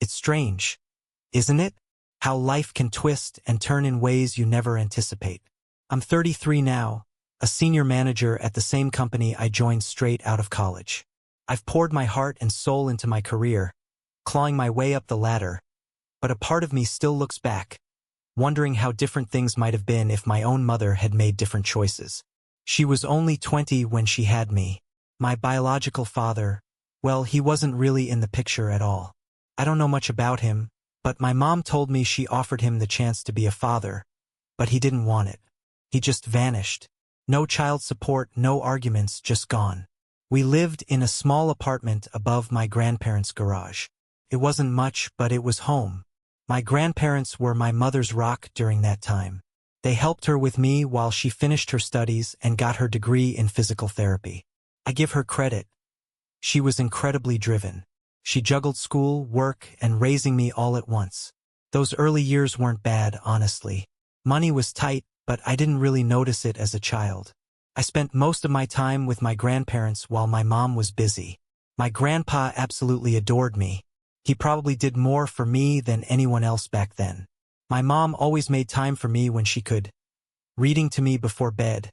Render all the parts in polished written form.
It's strange, isn't it? How life can twist and turn in ways you never anticipate. I'm 33 now, a senior manager at the same company I joined straight out of college. I've poured my heart and soul into my career, clawing my way up the ladder, but a part of me still looks back, wondering how different things might have been if my own mother had made different choices. She was only 20 when she had me. My biological father, well, he wasn't really in the picture at all. I don't know much about him, but my mom told me she offered him the chance to be a father, but he didn't want it. He just vanished. No child support, no arguments, just gone. We lived in a small apartment above my grandparents' garage. It wasn't much, but it was home. My grandparents were my mother's rock during that time. They helped her with me while she finished her studies and got her degree in physical therapy. I give her credit. She was incredibly driven. She juggled school, work, and raising me all at once. Those early years weren't bad, honestly. Money was tight, but I didn't really notice it as a child. I spent most of my time with my grandparents while my mom was busy. My grandpa absolutely adored me. He probably did more for me than anyone else back then. My mom always made time for me when she could. Reading to me before bed,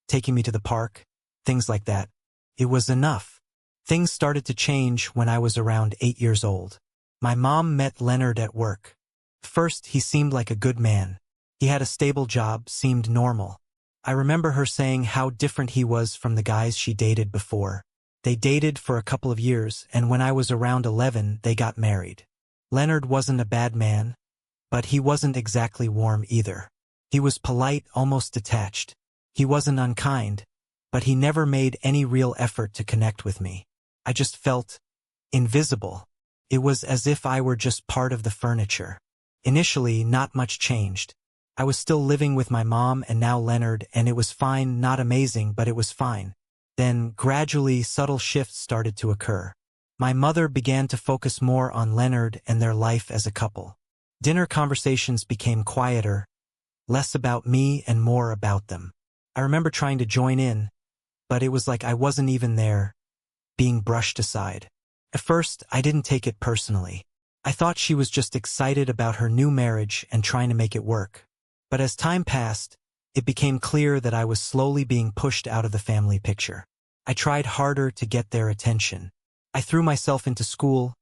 taking me to the park, things like that. It was enough. Things started to change when I was around 8 years old. My mom met Leonard at work. First, he seemed like a good man. He had a stable job, seemed normal. I remember her saying how different he was from the guys she dated before. They dated for a couple of years, and when I was around 11, they got married. Leonard wasn't a bad man, but he wasn't exactly warm either. He was polite, almost detached. He wasn't unkind, but he never made any real effort to connect with me. I just felt invisible. It was as if I were just part of the furniture. Initially, not much changed. I was still living with my mom and now Leonard, and it was fine, not amazing, but it was fine. Then, gradually, subtle shifts started to occur. My mother began to focus more on Leonard and their life as a couple. Dinner conversations became quieter, less about me and more about them. I remember trying to join in, but it was like I wasn't even there, being brushed aside. At first, I didn't take it personally. I thought she was just excited about her new marriage and trying to make it work. But as time passed, it became clear that I was slowly being pushed out of the family picture. I tried harder to get their attention. I threw myself into school,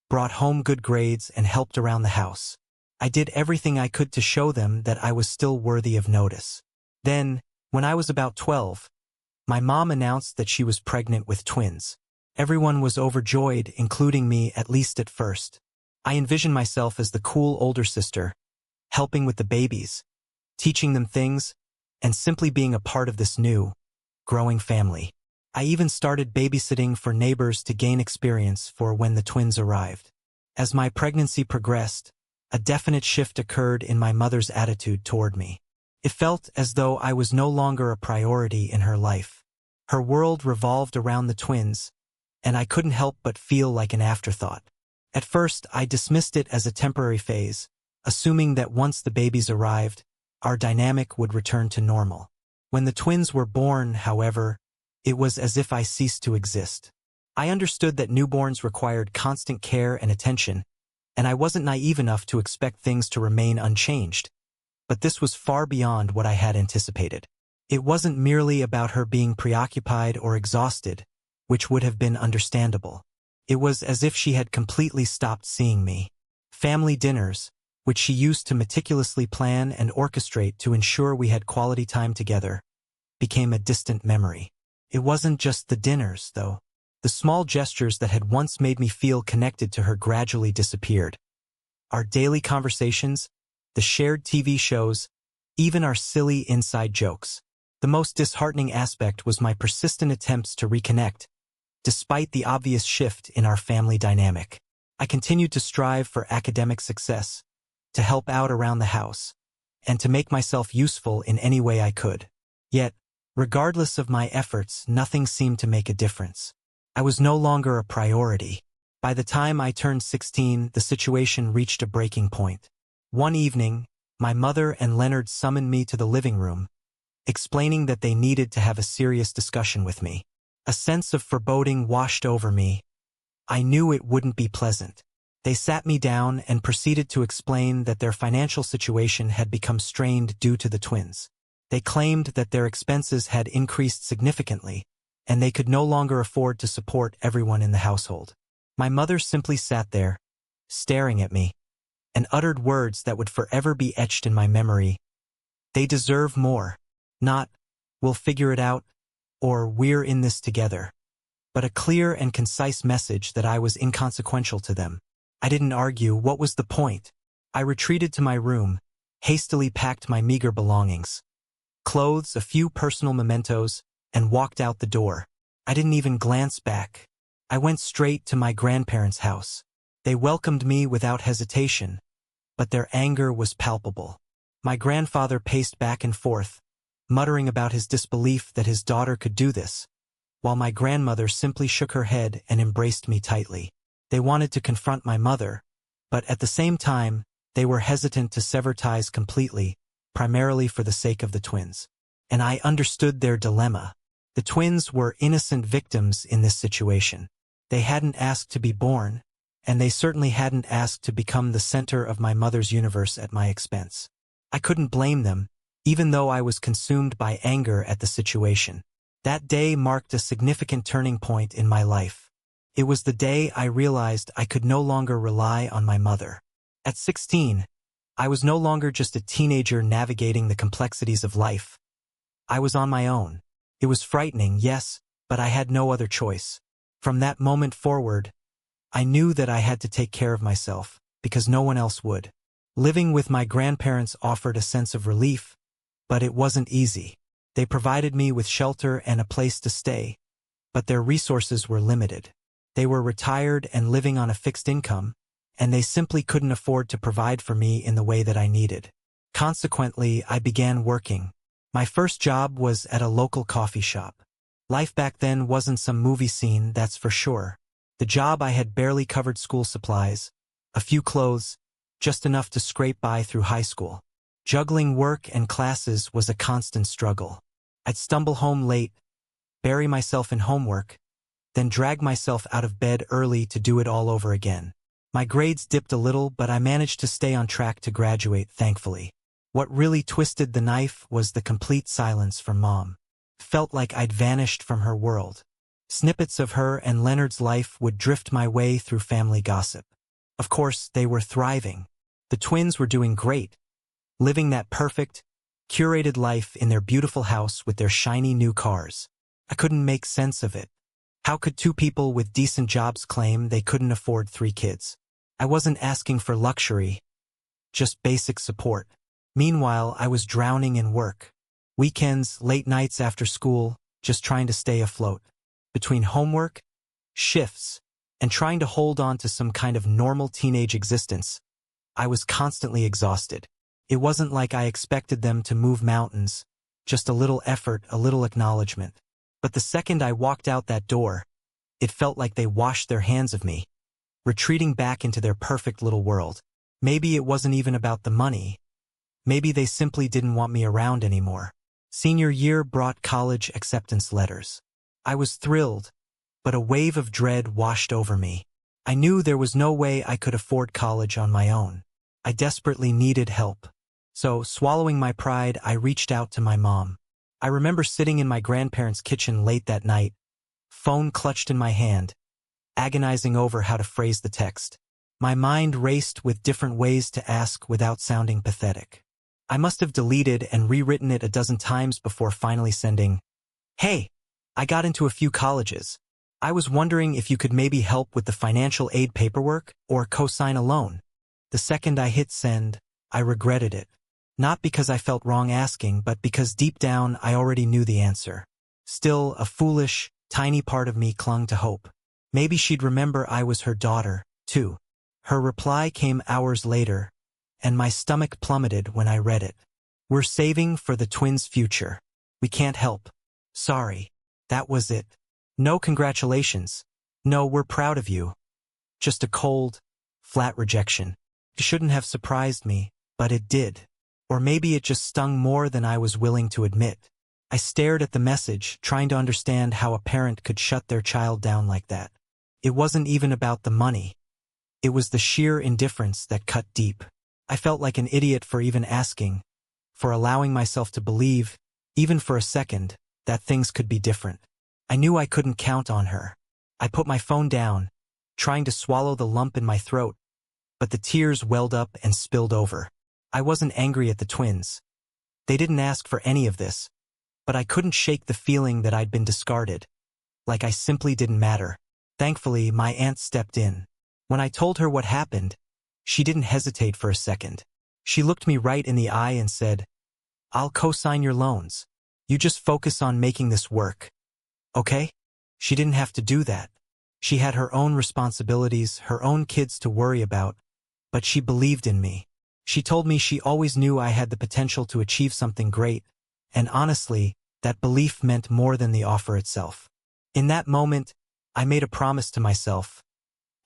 brought home good grades, and helped around the house. I did everything I could to show them that I was still worthy of notice. Then, when I was about 12, my mom announced that she was pregnant with twins. Everyone was overjoyed, including me, at least at first. I envisioned myself as the cool older sister, helping with the babies, teaching them things, and simply being a part of this new, growing family. I even started babysitting for neighbors to gain experience for when the twins arrived. As my pregnancy progressed, a definite shift occurred in my mother's attitude toward me. It felt as though I was no longer a priority in her life. Her world revolved around the twins, and I couldn't help but feel like an afterthought. At first, I dismissed it as a temporary phase, assuming that once the babies arrived, our dynamic would return to normal. When the twins were born, however, it was as if I ceased to exist. I understood that newborns required constant care and attention, and I wasn't naive enough to expect things to remain unchanged. But this was far beyond what I had anticipated. It wasn't merely about her being preoccupied or exhausted, which would have been understandable. It was as if she had completely stopped seeing me. Family dinners, which she used to meticulously plan and orchestrate to ensure we had quality time together, became a distant memory. It wasn't just the dinners, though. The small gestures that had once made me feel connected to her gradually disappeared. Our daily conversations, the shared TV shows, even our silly inside jokes. The most disheartening aspect was my persistent attempts to reconnect, despite the obvious shift in our family dynamic. I continued to strive for academic success, to help out around the house, and to make myself useful in any way I could. Yet, regardless of my efforts, nothing seemed to make a difference. I was no longer a priority. By the time I turned 16, the situation reached a breaking point. One evening, my mother and Leonard summoned me to the living room, explaining that they needed to have a serious discussion with me. A sense of foreboding washed over me. I knew it wouldn't be pleasant. They sat me down and proceeded to explain that their financial situation had become strained due to the twins. They claimed that their expenses had increased significantly, and they could no longer afford to support everyone in the household. My mother simply sat there, staring at me, and uttered words that would forever be etched in my memory. They deserve more. Not, we'll figure it out, or we're in this together. But a clear and concise message that I was inconsequential to them. I didn't argue. What was the point? I retreated to my room, hastily packed my meager belongings. Clothes, a few personal mementos, and walked out the door. I didn't even glance back. I went straight to my grandparents' house. They welcomed me without hesitation, but their anger was palpable. My grandfather paced back and forth, muttering about his disbelief that his daughter could do this, while my grandmother simply shook her head and embraced me tightly. They wanted to confront my mother, but at the same time, they were hesitant to sever ties completely, primarily for the sake of the twins. And I understood their dilemma. The twins were innocent victims in this situation. They hadn't asked to be born, and they certainly hadn't asked to become the center of my mother's universe at my expense. I couldn't blame them, even though I was consumed by anger at the situation. That day marked a significant turning point in my life. It was the day I realized I could no longer rely on my mother. At 16, I was no longer just a teenager navigating the complexities of life. I was on my own. It was frightening, yes, but I had no other choice. From that moment forward, I knew that I had to take care of myself, because no one else would. Living with my grandparents offered a sense of relief, but it wasn't easy. They provided me with shelter and a place to stay, but their resources were limited. They were retired and living on a fixed income, and they simply couldn't afford to provide for me in the way that I needed. Consequently, I began working. My first job was at a local coffee shop. Life back then wasn't some movie scene, that's for sure. The job I had barely covered school supplies, a few clothes, just enough to scrape by through high school. Juggling work and classes was a constant struggle. I'd stumble home late, bury myself in homework, then drag myself out of bed early to do it all over again. My grades dipped a little, but I managed to stay on track to graduate, thankfully. What really twisted the knife was the complete silence from Mom. Felt like I'd vanished from her world. Snippets of her and Leonard's life would drift my way through family gossip. Of course, they were thriving. The twins were doing great, living that perfect, curated life in their beautiful house with their shiny new cars. I couldn't make sense of it. How could two people with decent jobs claim they couldn't afford 3 kids? I wasn't asking for luxury, just basic support. Meanwhile, I was drowning in work. Weekends, late nights after school, just trying to stay afloat. Between homework, shifts, and trying to hold on to some kind of normal teenage existence, I was constantly exhausted. It wasn't like I expected them to move mountains, just a little effort, a little acknowledgement. But the second I walked out that door, it felt like they washed their hands of me, retreating back into their perfect little world. Maybe it wasn't even about the money. Maybe they simply didn't want me around anymore. Senior year brought college acceptance letters. I was thrilled, but a wave of dread washed over me. I knew there was no way I could afford college on my own. I desperately needed help. So, swallowing my pride, I reached out to my mom. I remember sitting in my grandparents' kitchen late that night, phone clutched in my hand, agonizing over how to phrase the text. My mind raced with different ways to ask without sounding pathetic. I must have deleted and rewritten it a dozen times before finally sending, "Hey, I got into a few colleges. I was wondering if you could maybe help with the financial aid paperwork or co-sign a loan." The second I hit send, I regretted it. Not because I felt wrong asking, but because deep down I already knew the answer. Still, a foolish, tiny part of me clung to hope. Maybe she'd remember I was her daughter, too. Her reply came hours later, and my stomach plummeted when I read it. "We're saving for the twins' future. We can't help. Sorry." That was it. No congratulations. No, we're proud of you. Just a cold, flat rejection. It shouldn't have surprised me, but it did. Or maybe it just stung more than I was willing to admit. I stared at the message, trying to understand how a parent could shut their child down like that. It wasn't even about the money. It was the sheer indifference that cut deep. I felt like an idiot for even asking, for allowing myself to believe, even for a second, that things could be different. I knew I couldn't count on her. I put my phone down, trying to swallow the lump in my throat, but the tears welled up and spilled over. I wasn't angry at the twins. They didn't ask for any of this, but I couldn't shake the feeling that I'd been discarded, like I simply didn't matter. Thankfully, my aunt stepped in. When I told her what happened, she didn't hesitate for a second. She looked me right in the eye and said, "I'll co-sign your loans. You just focus on making this work. Okay?" She didn't have to do that. She had her own responsibilities, her own kids to worry about, but she believed in me. She told me she always knew I had the potential to achieve something great, and honestly, that belief meant more than the offer itself. In that moment, I made a promise to myself.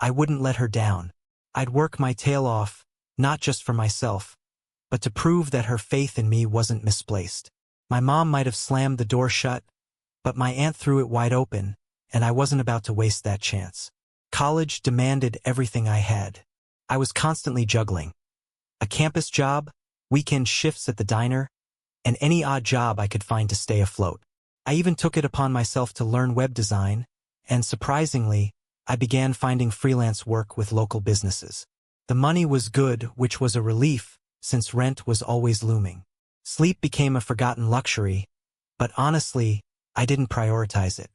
I wouldn't let her down. I'd work my tail off, not just for myself, but to prove that her faith in me wasn't misplaced. My mom might have slammed the door shut, but my aunt threw it wide open, and I wasn't about to waste that chance. College demanded everything I had. I was constantly juggling. A campus job, weekend shifts at the diner, and any odd job I could find to stay afloat. I even took it upon myself to learn web design, and surprisingly, I began finding freelance work with local businesses. The money was good, which was a relief, since rent was always looming. Sleep became a forgotten luxury, but honestly, I didn't prioritize it.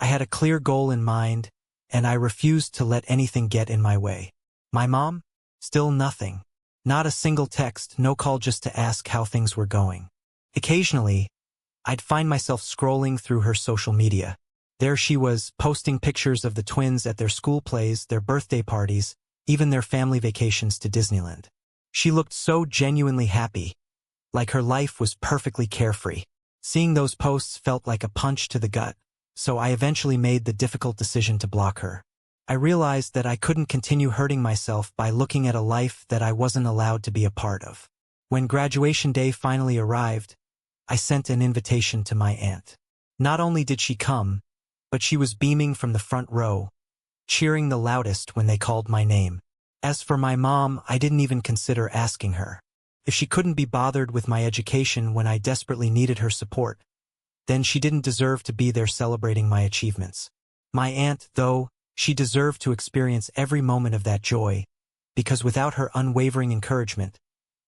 I had a clear goal in mind, and I refused to let anything get in my way. My mom? Still nothing. Not a single text, no call just to ask how things were going. Occasionally, I'd find myself scrolling through her social media. There she was, posting pictures of the twins at their school plays, their birthday parties, even their family vacations to Disneyland. She looked so genuinely happy, like her life was perfectly carefree. Seeing those posts felt like a punch to the gut, so I eventually made the difficult decision to block her. I realized that I couldn't continue hurting myself by looking at a life that I wasn't allowed to be a part of. When graduation day finally arrived, I sent an invitation to my aunt. Not only did she come, but she was beaming from the front row, cheering the loudest when they called my name. As for my mom, I didn't even consider asking her. If she couldn't be bothered with my education when I desperately needed her support, then she didn't deserve to be there celebrating my achievements. My aunt, though, she deserved to experience every moment of that joy, because without her unwavering encouragement,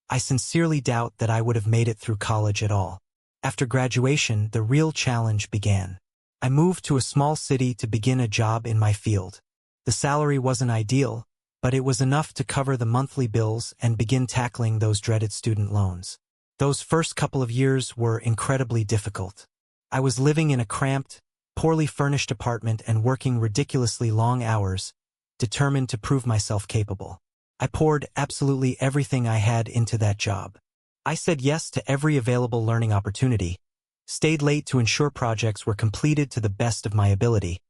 I sincerely doubt that I would have made it through college at all. After graduation, the real challenge began. I moved to a small city to begin a job in my field. The salary wasn't ideal, but it was enough to cover the monthly bills and begin tackling those dreaded student loans. Those first couple of years were incredibly difficult. I was living in a cramped, poorly furnished apartment and working ridiculously long hours, determined to prove myself capable. I poured absolutely everything I had into that job. I said yes to every available learning opportunity, stayed late to ensure projects were completed to the best of my ability,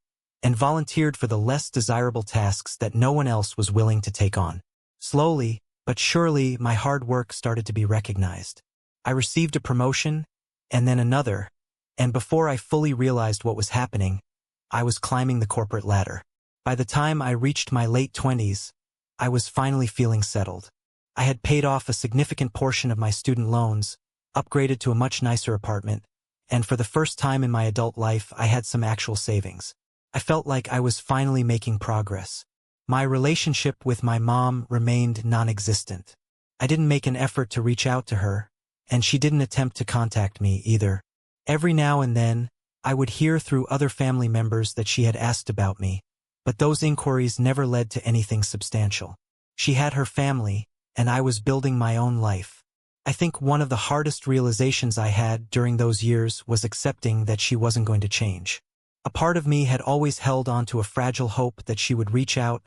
and volunteered for the less desirable tasks that no one else was willing to take on. Slowly, but surely, my hard work started to be recognized. I received a promotion, and then another, and before I fully realized what was happening, I was climbing the corporate ladder. By the time I reached my late 20s, I was finally feeling settled. I had paid off a significant portion of my student loans, upgraded to a much nicer apartment, and for the first time in my adult life, I had some actual savings. I felt like I was finally making progress. My relationship with my mom remained non-existent. I didn't make an effort to reach out to her, and she didn't attempt to contact me either. Every now and then, I would hear through other family members that she had asked about me, but those inquiries never led to anything substantial. She had her family, and I was building my own life. I think one of the hardest realizations I had during those years was accepting that she wasn't going to change. A part of me had always held on to a fragile hope that she would reach out,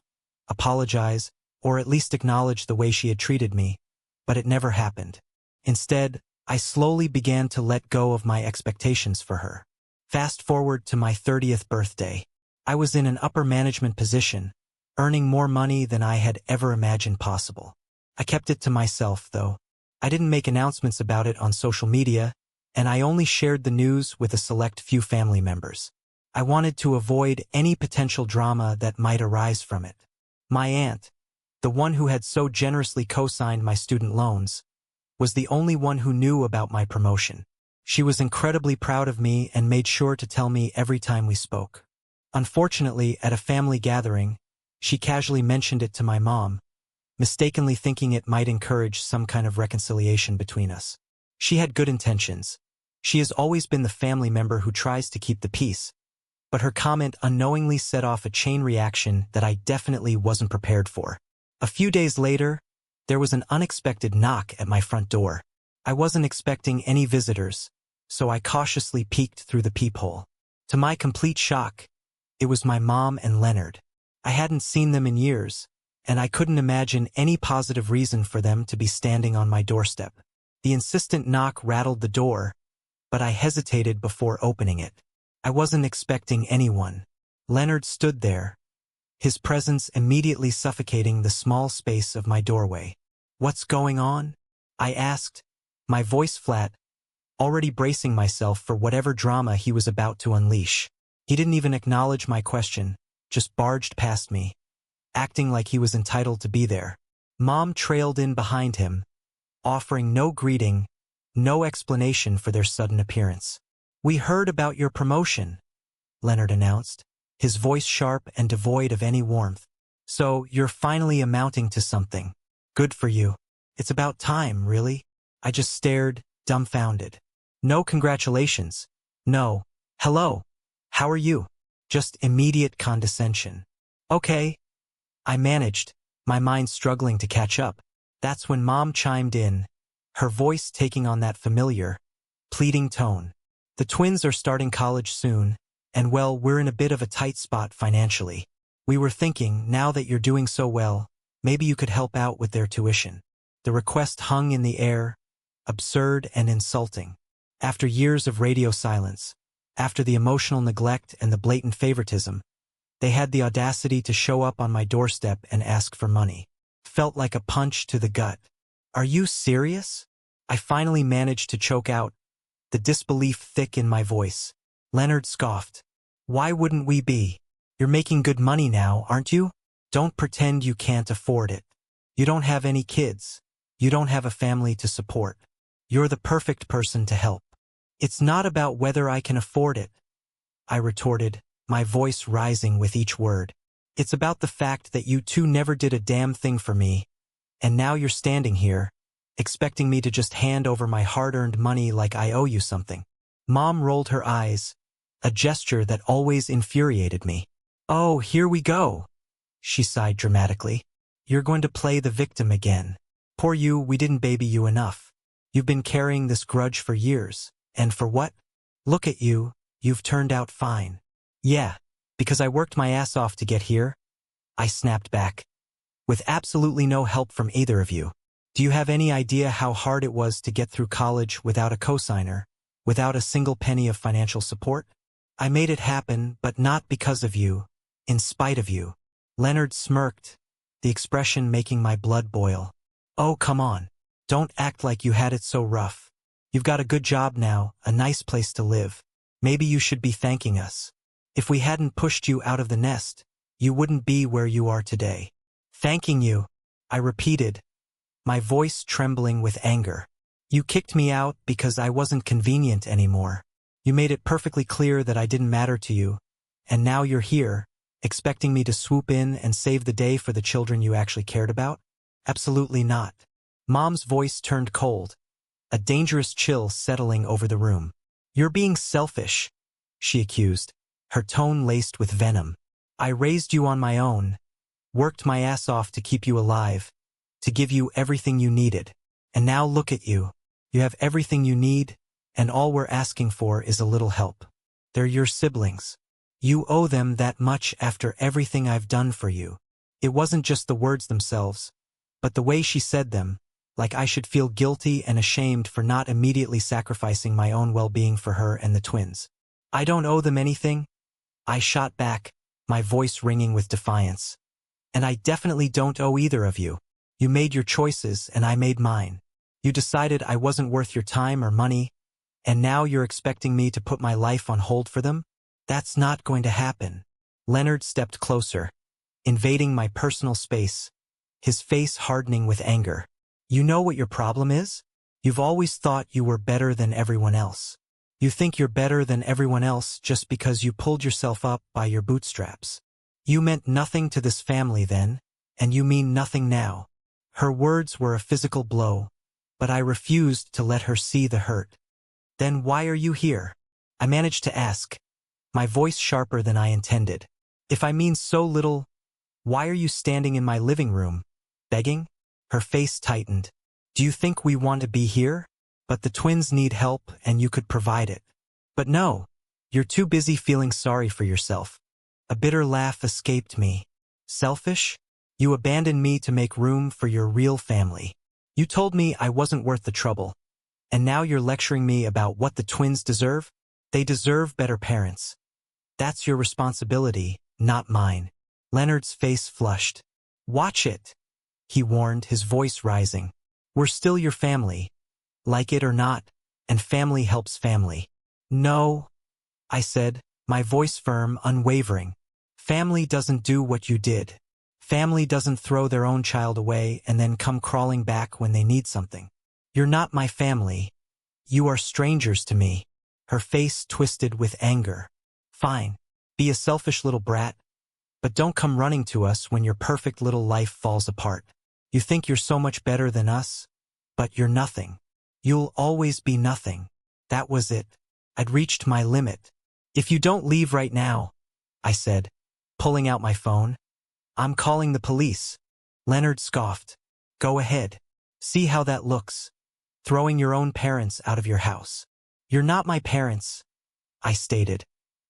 apologize, or at least acknowledge the way she had treated me, but it never happened. Instead, I slowly began to let go of my expectations for her. Fast forward to my 30th birthday. I was in an upper management position, earning more money than I had ever imagined possible. I kept it to myself, though. I didn't make announcements about it on social media, and I only shared the news with a select few family members. I wanted to avoid any potential drama that might arise from it. My aunt, the one who had so generously co-signed my student loans, was the only one who knew about my promotion. She was incredibly proud of me and made sure to tell me every time we spoke. Unfortunately, at a family gathering, she casually mentioned it to my mom, mistakenly thinking it might encourage some kind of reconciliation between us. She had good intentions. She has always been the family member who tries to keep the peace, but her comment unknowingly set off a chain reaction that I definitely wasn't prepared for. A few days later, there was an unexpected knock at my front door. I wasn't expecting any visitors, so I cautiously peeked through the peephole. To my complete shock, it was my mom and Leonard. I hadn't seen them in years, and I couldn't imagine any positive reason for them to be standing on my doorstep. The insistent knock rattled the door, but I hesitated before opening it. I wasn't expecting anyone. Leonard stood there, his presence immediately suffocating the small space of my doorway. "What's going on?" I asked, my voice flat, already bracing myself for whatever drama he was about to unleash. He didn't even acknowledge my question, just barged past me, acting like he was entitled to be there. Mom trailed in behind him, offering no greeting, no explanation for their sudden appearance. "We heard about your promotion," Leonard announced, his voice sharp and devoid of any warmth. "So, you're finally amounting to something. Good for you. It's about time, really." I just stared, dumbfounded. "No congratulations. No. Hello. How are you?" Just immediate condescension. "Okay." I managed, my mind struggling to catch up. That's when Mom chimed in, her voice taking on that familiar, pleading tone. "The twins are starting college soon, and well, we're in a bit of a tight spot financially. We were thinking, now that you're doing so well, maybe you could help out with their tuition." The request hung in the air, absurd and insulting. After years of radio silence, after the emotional neglect and the blatant favoritism, they had the audacity to show up on my doorstep and ask for money. Felt like a punch to the gut. "Are you serious?" I finally managed to choke out, the disbelief thick in my voice. Leonard scoffed. "Why wouldn't we be? You're making good money now, aren't you? Don't pretend you can't afford it. You don't have any kids. You don't have a family to support. You're the perfect person to help." "It's not about whether I can afford it," I retorted, my voice rising with each word. "It's about the fact that you two never did a damn thing for me, and now you're standing here, expecting me to just hand over my hard-earned money like I owe you something." Mom rolled her eyes, a gesture that always infuriated me. "Oh, here we go," she sighed dramatically. "You're going to play the victim again. Poor you, we didn't baby you enough. You've been carrying this grudge for years, and for what? Look at you, you've turned out fine." "Yeah, because I worked my ass off to get here," I snapped back. "With absolutely no help from either of you. Do you have any idea how hard it was to get through college without a cosigner, without a single penny of financial support? I made it happen, but not because of you, in spite of you." Leonard smirked, the expression making my blood boil. "Oh, come on. Don't act like you had it so rough. You've got a good job now, a nice place to live. Maybe you should be thanking us. If we hadn't pushed you out of the nest, you wouldn't be where you are today." "Thanking you," I repeated, my voice trembling with anger. "You kicked me out because I wasn't convenient anymore. You made it perfectly clear that I didn't matter to you, and now you're here, expecting me to swoop in and save the day for the children you actually cared about? Absolutely not." Mom's voice turned cold, a dangerous chill settling over the room. "You're being selfish," she accused, her tone laced with venom. "I raised you on my own, worked my ass off to keep you alive, to give you everything you needed. And now look at you. You have everything you need, and all we're asking for is a little help. They're your siblings. You owe them that much after everything I've done for you." It wasn't just the words themselves, but the way she said them, like I should feel guilty and ashamed for not immediately sacrificing my own well-being for her and the twins. "I don't owe them anything," I shot back, my voice ringing with defiance. "And I definitely don't owe either of you. You made your choices and I made mine. You decided I wasn't worth your time or money, and now you're expecting me to put my life on hold for them? That's not going to happen." Leonard stepped closer, invading my personal space, his face hardening with anger. You know what your problem is? You've always thought you were better than everyone else. You think you're better than everyone else just because you pulled yourself up by your bootstraps. You meant nothing to this family then, and you mean nothing now. Her words were a physical blow, but I refused to let her see the hurt. Then why are you here? I managed to ask, my voice sharper than I intended. If I mean so little, why are you standing in my living room, begging? Her face tightened. Do you think we want to be here? But the twins need help and you could provide it. But no, you're too busy feeling sorry for yourself. A bitter laugh escaped me. Selfish? You abandoned me to make room for your real family. You told me I wasn't worth the trouble. And now you're lecturing me about what the twins deserve? They deserve better parents. That's your responsibility, not mine. Leonard's face flushed. Watch it, he warned, his voice rising. We're still your family, like it or not, and family helps family. No, I said, my voice firm, unwavering. Family doesn't do what you did. Family doesn't throw their own child away and then come crawling back when they need something. You're not my family. You are strangers to me. Her face twisted with anger. Fine, be a selfish little brat, but don't come running to us when your perfect little life falls apart. You think you're so much better than us, but you're nothing. You'll always be nothing. That was it. I'd reached my limit. If you don't leave right now, I said, pulling out my phone, I'm calling the police. Leonard scoffed. Go ahead. See how that looks. Throwing your own parents out of your house. You're not my parents, I stated,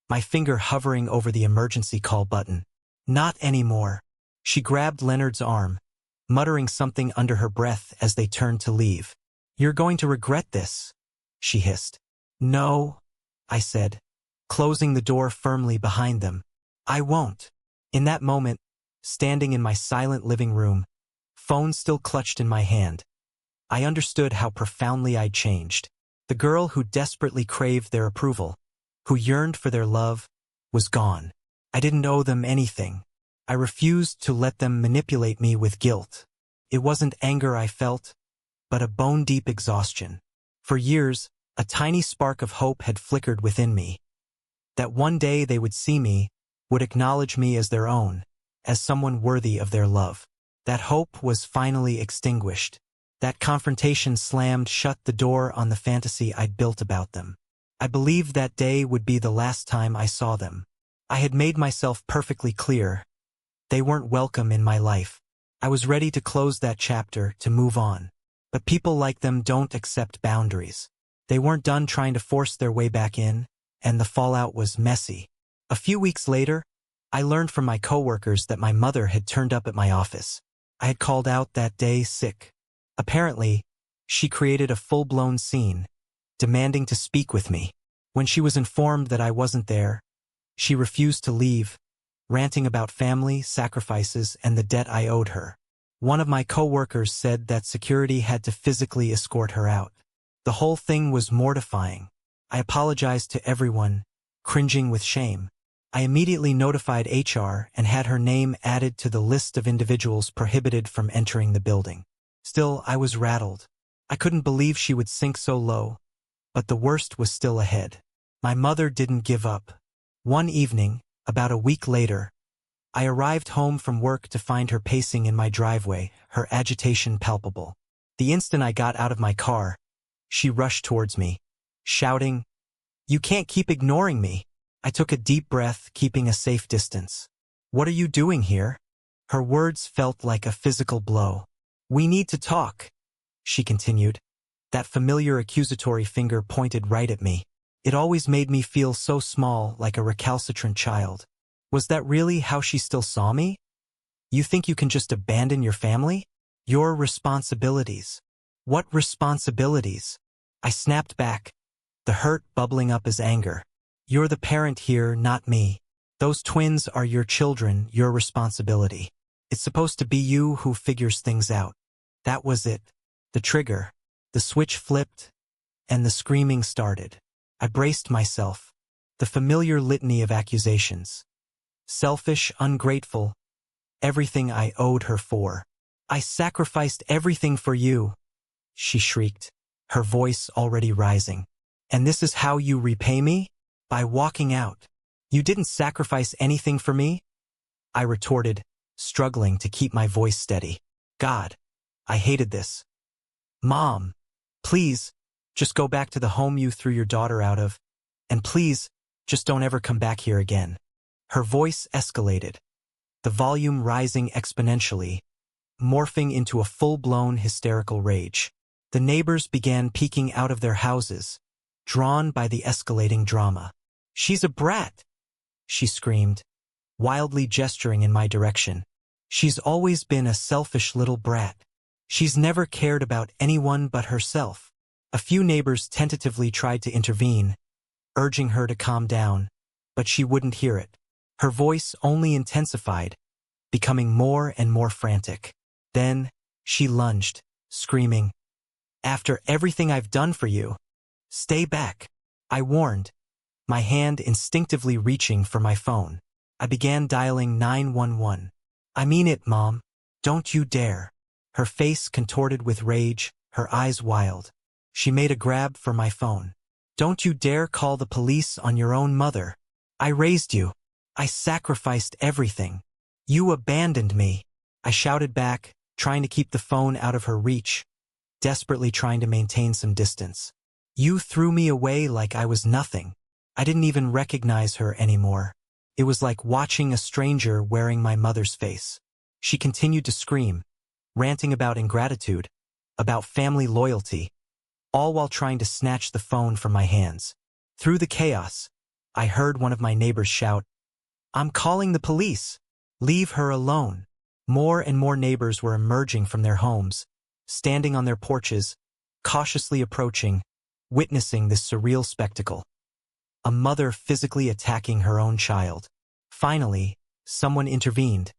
my finger hovering over the emergency call button. Not anymore. She grabbed Leonard's arm, muttering something under her breath as they turned to leave. You're going to regret this, she hissed. No, I said, closing the door firmly behind them. I won't. In that moment, standing in my silent living room, phone still clutched in my hand, I understood how profoundly I'd changed. The girl who desperately craved their approval, who yearned for their love, was gone. I didn't owe them anything. I refused to let them manipulate me with guilt. It wasn't anger I felt, but a bone-deep exhaustion. For years, a tiny spark of hope had flickered within me. That one day they would see me, would acknowledge me as their own, as someone worthy of their love. That hope was finally extinguished. That confrontation slammed shut the door on the fantasy I'd built about them. I believed that day would be the last time I saw them. I had made myself perfectly clear. They weren't welcome in my life. I was ready to close that chapter, to move on. But people like them don't accept boundaries. They weren't done trying to force their way back in, and the fallout was messy. A few weeks later, I learned from my coworkers that my mother had turned up at my office. I had called out that day sick. Apparently, she created a full-blown scene, demanding to speak with me. When she was informed that I wasn't there, she refused to leave, ranting about family, sacrifices, and the debt I owed her. One of my coworkers said that security had to physically escort her out. The whole thing was mortifying. I apologized to everyone, cringing with shame. I immediately notified HR and had her name added to the list of individuals prohibited from entering the building. Still, I was rattled. I couldn't believe she would sink so low. But the worst was still ahead. My mother didn't give up. One evening, about a week later, I arrived home from work to find her pacing in my driveway, her agitation palpable. The instant I got out of my car, she rushed towards me, shouting, "You can't keep ignoring me." I took a deep breath, keeping a safe distance. "What are you doing here?" Her words felt like a physical blow. "We need to talk," she continued. That familiar accusatory finger pointed right at me. It always made me feel so small, like a recalcitrant child. Was that really how she still saw me? You think you can just abandon your family? Your responsibilities. What responsibilities? I snapped back, the hurt bubbling up as anger. You're the parent here, not me. Those twins are your children, your responsibility. It's supposed to be you who figures things out. That was it. The trigger. The switch flipped, and the screaming started. I braced myself. The familiar litany of accusations. Selfish, ungrateful, everything I owed her for. I sacrificed everything for you, she shrieked, her voice already rising. And this is how you repay me? By walking out. You didn't sacrifice anything for me? I retorted, struggling to keep my voice steady. God, I hated this. Mom, please, just go back to the home you threw your daughter out of, and please, just don't ever come back here again. Her voice escalated, the volume rising exponentially, morphing into a full-blown hysterical rage. The neighbors began peeking out of their houses, drawn by the escalating drama. She's a brat, she screamed, wildly gesturing in my direction. She's always been a selfish little brat. She's never cared about anyone but herself. A few neighbors tentatively tried to intervene, urging her to calm down, but she wouldn't hear it. Her voice only intensified, becoming more and more frantic. Then, she lunged, screaming, "After everything I've done for you, stay back," I warned, my hand instinctively reaching for my phone. I began dialing 911. "I mean it, Mom. Don't you dare." Her face contorted with rage, her eyes wild. She made a grab for my phone. "Don't you dare call the police on your own mother. I raised you. I sacrificed everything. You abandoned me." I shouted back, trying to keep the phone out of her reach, desperately trying to maintain some distance. "You threw me away like I was nothing." I didn't even recognize her anymore. It was like watching a stranger wearing my mother's face. She continued to scream, ranting about ingratitude, about family loyalty, all while trying to snatch the phone from my hands. Through the chaos, I heard one of my neighbors shout, "I'm calling the police. Leave her alone." More and more neighbors were emerging from their homes, standing on their porches, cautiously approaching, witnessing this surreal spectacle. A mother physically attacking her own child. Finally, someone intervened,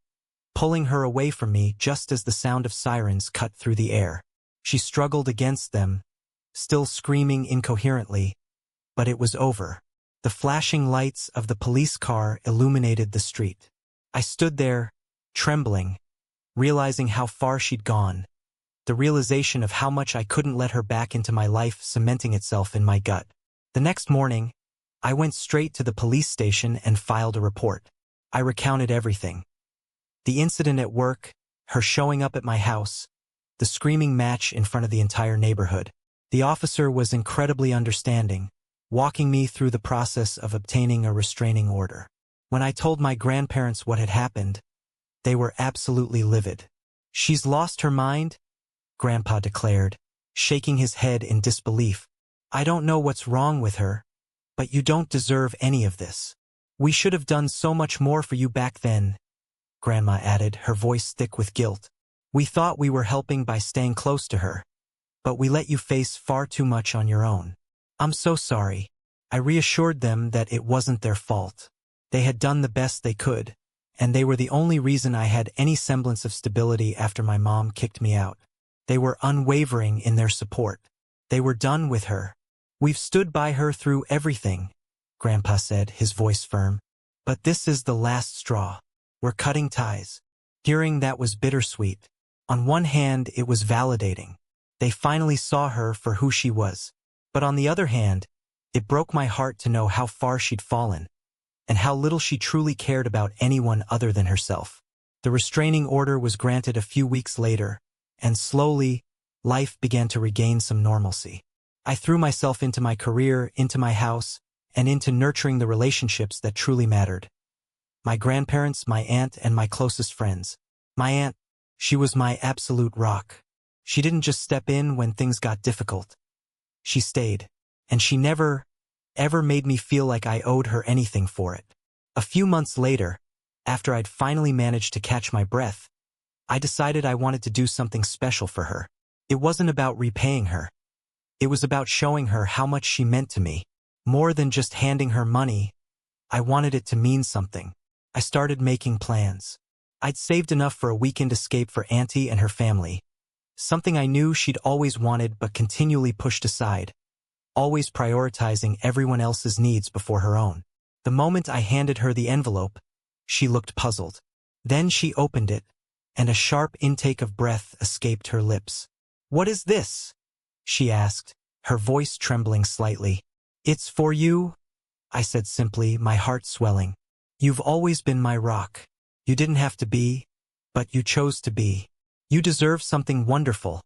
pulling her away from me just as the sound of sirens cut through the air. She struggled against them, still screaming incoherently, but it was over. The flashing lights of the police car illuminated the street. I stood there, trembling, realizing how far she'd gone, the realization of how much I couldn't let her back into my life cementing itself in my gut. The next morning, I went straight to the police station and filed a report. I recounted everything. The incident at work, her showing up at my house, the screaming match in front of the entire neighborhood. The officer was incredibly understanding, walking me through the process of obtaining a restraining order. When I told my grandparents what had happened, they were absolutely livid. "She's lost her mind," Grandpa declared, shaking his head in disbelief. "I don't know what's wrong with her, but you don't deserve any of this. We should have done so much more for you back then," Grandma added, her voice thick with guilt. "We thought we were helping by staying close to her, but we let you face far too much on your own. I'm so sorry." I reassured them that it wasn't their fault. They had done the best they could, and they were the only reason I had any semblance of stability after my mom kicked me out. They were unwavering in their support. They were done with her. "We've stood by her through everything," Grandpa said, his voice firm. "But this is the last straw. We're cutting ties." Hearing that was bittersweet. On one hand, it was validating. They finally saw her for who she was. But on the other hand, it broke my heart to know how far she'd fallen, and how little she truly cared about anyone other than herself. The restraining order was granted a few weeks later, and slowly, life began to regain some normalcy. I threw myself into my career, into my house, and into nurturing the relationships that truly mattered. My grandparents, my aunt, and my closest friends. My aunt, she was my absolute rock. She didn't just step in when things got difficult. She stayed, and she never, ever made me feel like I owed her anything for it. A few months later, after I'd finally managed to catch my breath, I decided I wanted to do something special for her. It wasn't about repaying her. It was about showing her how much she meant to me. More than just handing her money, I wanted it to mean something. I started making plans. I'd saved enough for a weekend escape for Auntie and her family, something I knew she'd always wanted but continually pushed aside, always prioritizing everyone else's needs before her own. The moment I handed her the envelope, she looked puzzled. Then she opened it, and a sharp intake of breath escaped her lips. "What is this?" she asked, her voice trembling slightly. "It's for you," I said simply, my heart swelling. "You've always been my rock. You didn't have to be, but you chose to be. You deserve something wonderful,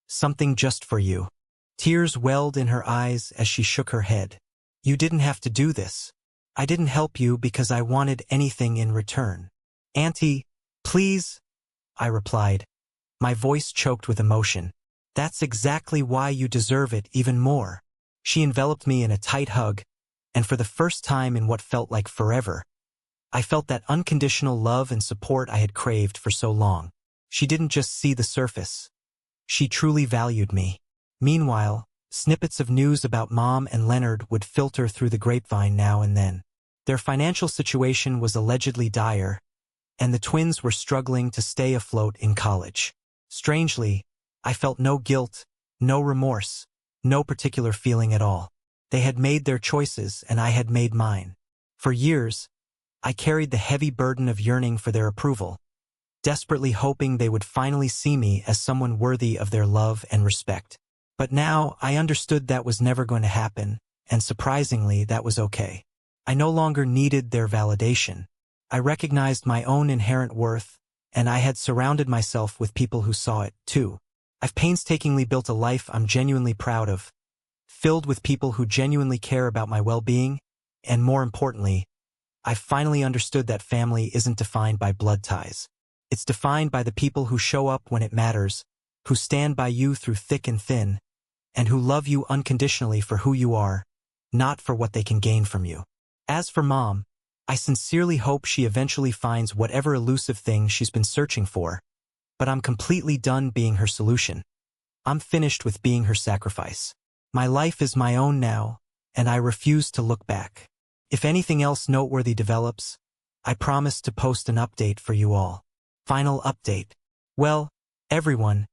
something just for you." Tears welled in her eyes as she shook her head. "You didn't have to do this. I didn't help you because I wanted anything in return." "Auntie, please," I replied, my voice choked with emotion. "That's exactly why you deserve it even more." She enveloped me in a tight hug, and for the first time in what felt like forever, I felt that unconditional love and support I had craved for so long. She didn't just see the surface. She truly valued me. Meanwhile, snippets of news about Mom and Leonard would filter through the grapevine now and then. Their financial situation was allegedly dire, and the twins were struggling to stay afloat in college. Strangely, I felt no guilt, no remorse, no particular feeling at all. They had made their choices, and I had made mine. For years, I carried the heavy burden of yearning for their approval, desperately hoping they would finally see me as someone worthy of their love and respect. But now I understood that was never going to happen, and surprisingly, that was okay. I no longer needed their validation. I recognized my own inherent worth, and I had surrounded myself with people who saw it, too. I've painstakingly built a life I'm genuinely proud of, filled with people who genuinely care about my well-being, and more importantly, I've finally understood that family isn't defined by blood ties. It's defined by the people who show up when it matters, who stand by you through thick and thin, and who love you unconditionally for who you are, not for what they can gain from you. As for Mom, I sincerely hope she eventually finds whatever elusive thing she's been searching for, but I'm completely done being her solution. I'm finished with being her sacrifice. My life is my own now, and I refuse to look back. If anything else noteworthy develops, I promise to post an update for you all. Final update. Well, everyone,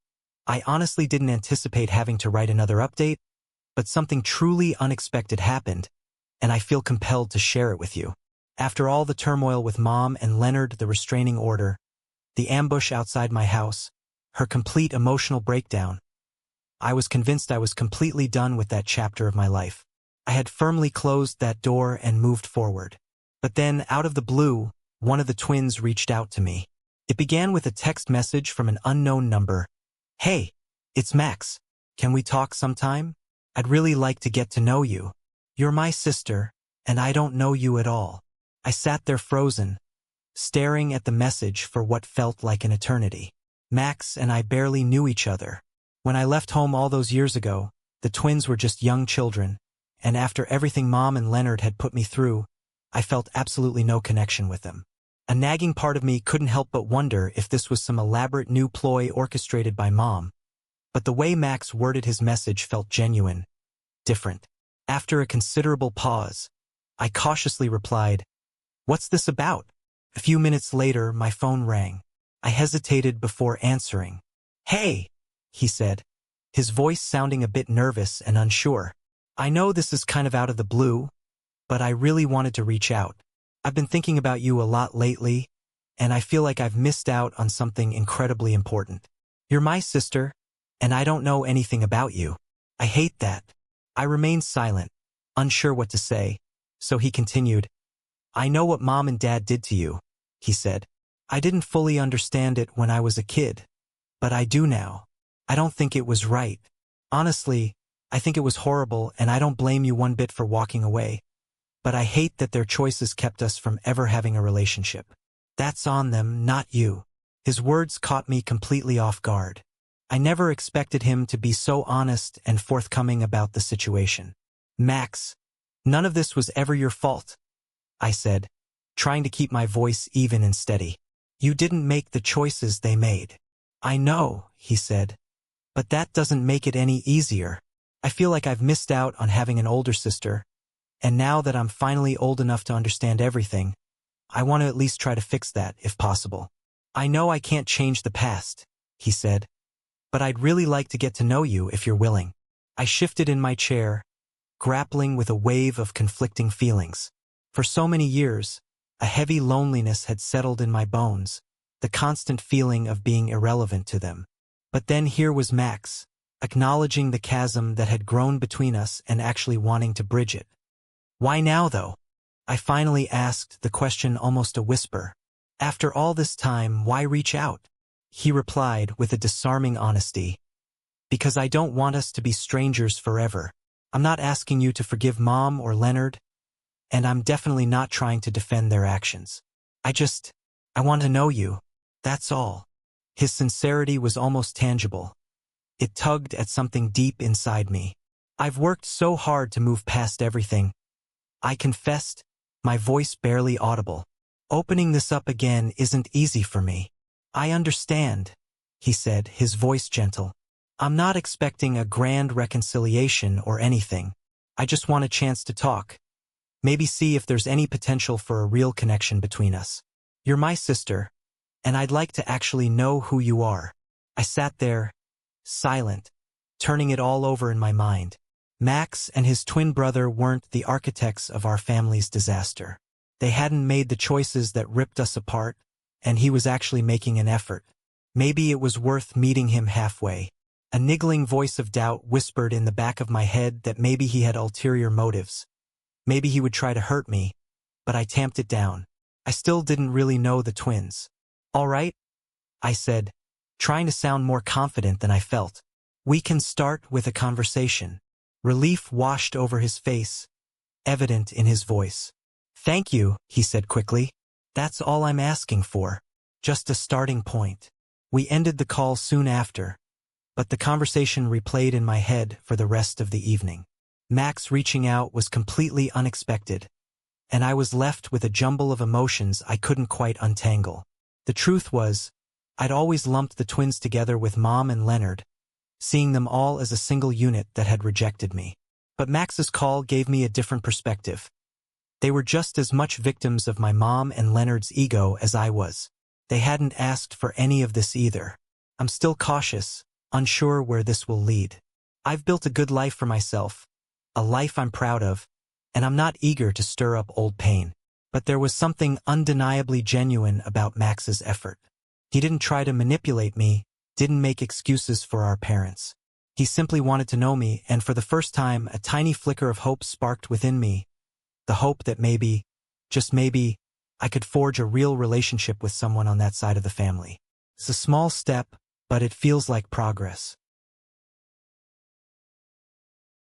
I honestly didn't anticipate having to write another update, but something truly unexpected happened, and I feel compelled to share it with you. After all the turmoil with Mom and Leonard, the restraining order, the ambush outside my house, her complete emotional breakdown, I was convinced I was completely done with that chapter of my life. I had firmly closed that door and moved forward. But then, out of the blue, one of the twins reached out to me. It began with a text message from an unknown number. "Hey, it's Max. Can we talk sometime? I'd really like to get to know you. You're my sister, and I don't know you at all." I sat there frozen, staring at the message for what felt like an eternity. Max and I barely knew each other. When I left home all those years ago, the twins were just young children, and after everything Mom and Leonard had put me through, I felt absolutely no connection with them. A nagging part of me couldn't help but wonder if this was some elaborate new ploy orchestrated by Mom. But the way Max worded his message felt genuine, different. After a considerable pause, I cautiously replied, "What's this about?" A few minutes later, my phone rang. I hesitated before answering. "Hey," he said, his voice sounding a bit nervous and unsure. "I know this is kind of out of the blue, but I really wanted to reach out. I've been thinking about you a lot lately, and I feel like I've missed out on something incredibly important. You're my sister, and I don't know anything about you." I hate that. I remained silent, unsure what to say, so he continued. "I know what Mom and Dad did to you," he said. "I didn't fully understand it when I was a kid, but I do now. I don't think it was right. Honestly, I think it was horrible, and I don't blame you one bit for walking away. But I hate that their choices kept us from ever having a relationship. That's on them, not you." His words caught me completely off guard. I never expected him to be so honest and forthcoming about the situation. "Max, none of this was ever your fault," I said, trying to keep my voice even and steady. "You didn't make the choices they made." "I know," he said, "but that doesn't make it any easier. I feel like I've missed out on having an older sister, and now that I'm finally old enough to understand everything, I want to at least try to fix that, if possible. I know I can't change the past," he said, "but I'd really like to get to know you if you're willing." I shifted in my chair, grappling with a wave of conflicting feelings. For so many years, a heavy loneliness had settled in my bones, the constant feeling of being irrelevant to them. But then here was Max, acknowledging the chasm that had grown between us and actually wanting to bridge it. Why now, though? I finally asked, the question almost a whisper. After all this time, why reach out? He replied with a disarming honesty. Because I don't want us to be strangers forever. I'm not asking you to forgive Mom or Leonard, and I'm definitely not trying to defend their actions. I want to know you. That's all. His sincerity was almost tangible. It tugged at something deep inside me. I've worked so hard to move past everything. I confessed, my voice barely audible. Opening this up again isn't easy for me. I understand, he said, his voice gentle. I'm not expecting a grand reconciliation or anything. I just want a chance to talk. Maybe see if there's any potential for a real connection between us. You're my sister, and I'd like to actually know who you are. I sat there, silent, turning it all over in my mind. Max and his twin brother weren't the architects of our family's disaster. They hadn't made the choices that ripped us apart, and he was actually making an effort. Maybe it was worth meeting him halfway. A niggling voice of doubt whispered in the back of my head that maybe he had ulterior motives. Maybe he would try to hurt me, but I tamped it down. I still didn't really know the twins. All right, I said, trying to sound more confident than I felt. We can start with a conversation. Relief washed over his face, evident in his voice. Thank you, he said quickly. That's all I'm asking for. Just a starting point. We ended the call soon after, but the conversation replayed in my head for the rest of the evening. Max reaching out was completely unexpected, and I was left with a jumble of emotions I couldn't quite untangle. The truth was, I'd always lumped the twins together with Mom and Leonard, seeing them all as a single unit that had rejected me. But Max's call gave me a different perspective. They were just as much victims of my mom and Leonard's ego as I was. They hadn't asked for any of this either. I'm still cautious, unsure where this will lead. I've built a good life for myself, a life I'm proud of, and I'm not eager to stir up old pain. But there was something undeniably genuine about Max's effort. He didn't try to manipulate me, didn't make excuses for our parents. He simply wanted to know me, and for the first time, a tiny flicker of hope sparked within me. The hope that maybe, just maybe, I could forge a real relationship with someone on that side of the family. It's a small step, but it feels like progress.